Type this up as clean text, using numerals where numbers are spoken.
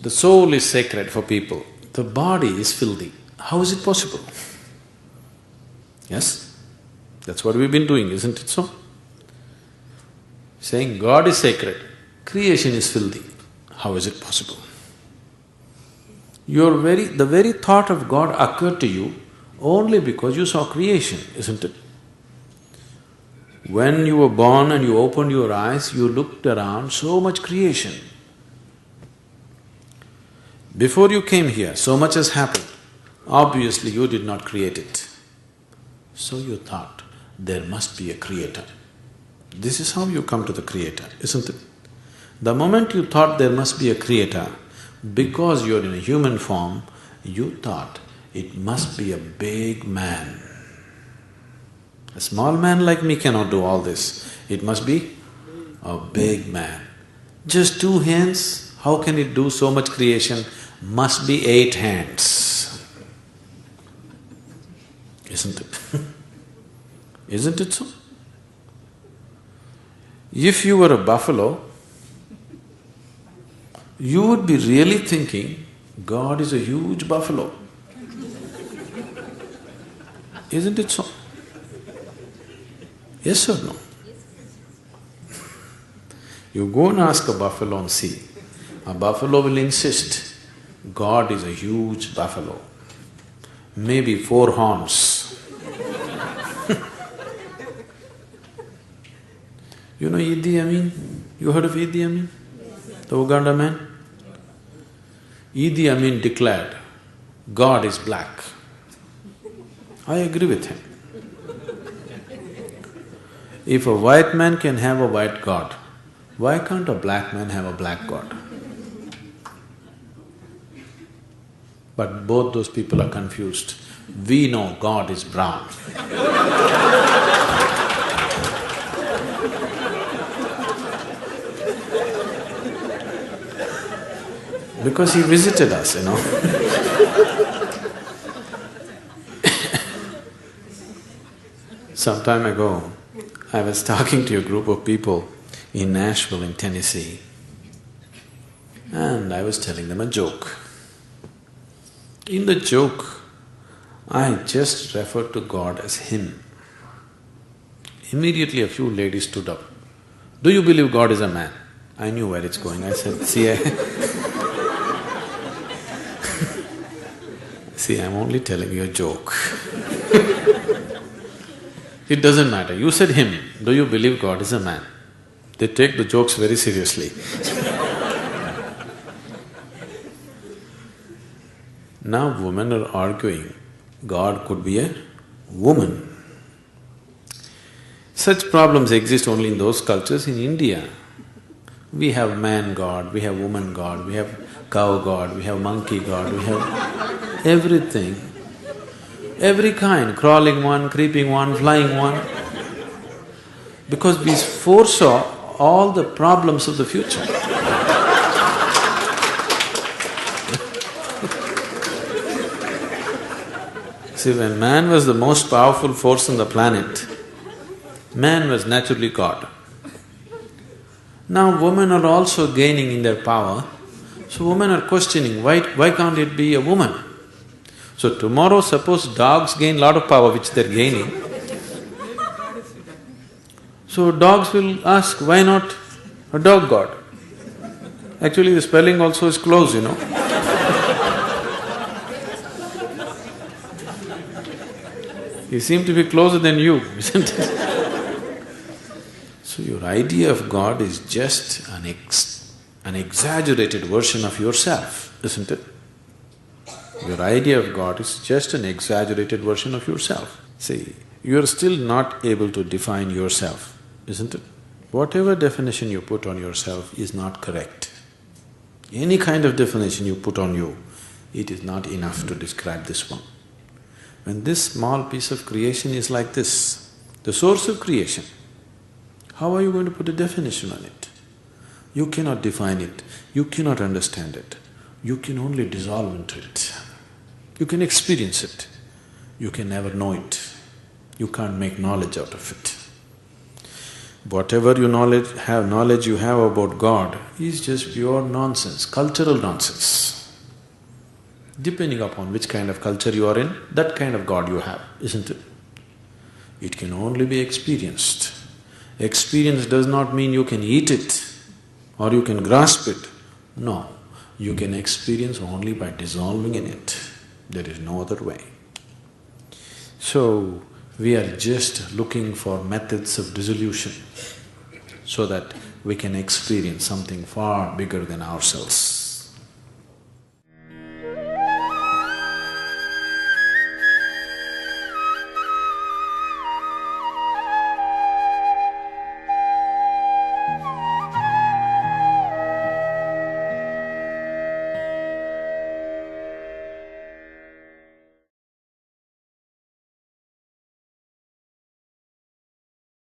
The soul is sacred for people, the body is filthy. How is it possible? Yes? That's what we've been doing, isn't it so? Saying God is sacred, creation is filthy. How is it possible? The very thought of God occurred to you only because you saw creation, isn't it? When you were born and you opened your eyes, you looked around, so much creation. Before you came here, so much has happened. Obviously, you did not create it. So you thought, there must be a creator. This is how you come to the creator, isn't it? The moment you thought there must be a creator, because you're in a human form, you thought it must be a big man. A small man like me cannot do all this. It must be a big man. Just 2 hands, how can it do so much creation? Must be 8 hands. Isn't it? Isn't it so? If you were a buffalo, you would be really thinking, God is a huge buffalo. Isn't it so? Yes or no? You go and ask a buffalo and see. A buffalo will insist, God is a huge buffalo, maybe 4 horns. You know Idi Amin? You heard of Idi Amin? The Uganda man? Idi Amin declared, God is black. I agree with him. If a white man can have a white God, why can't a black man have a black God? But both those people are confused. We know God is brown. Because he visited us, you know. Some time ago, I was talking to a group of people in Nashville in Tennessee, and I was telling them a joke. In the joke, I just referred to God as Him. Immediately a few ladies stood up. Do you believe God is a man? I knew where it's going. I said, see, I'm only telling you a joke. It doesn't matter. You said Him. Do you believe God is a man? They take the jokes very seriously. Now women are arguing, God could be a woman. Such problems exist only in those cultures. In India, we have man God, we have woman God, we have cow God, we have monkey God, we have everything. Every kind, crawling one, creeping one, flying one. Because we foresaw all the problems of the future. See, when man was the most powerful force on the planet, man was naturally God. Now women are also gaining in their power, so women are questioning, why can't it be a woman? So tomorrow suppose dogs gain lot of power which they're gaining, so dogs will ask, why not a dog god? Actually the spelling also is close, you know. He seems to be closer than you, isn't it? So your idea of God is just an exaggerated version of yourself, isn't it? Your idea of God is just an exaggerated version of yourself. See, you're still not able to define yourself, isn't it? Whatever definition you put on yourself is not correct. Any kind of definition you put on you, it is not enough to describe this one. When this small piece of creation is like this, the source of creation, how are you going to put a definition on it? You cannot define it, you cannot understand it, you can only dissolve into it. You can experience it, you can never know it, you can't make knowledge out of it. Whatever knowledge you have about God is just pure nonsense, cultural nonsense. Depending upon which kind of culture you are in, that kind of God you have, isn't it? It can only be experienced. Experience does not mean you can eat it or you can grasp it. No, you can experience only by dissolving in it. There is no other way. So, we are just looking for methods of dissolution so that we can experience something far bigger than ourselves.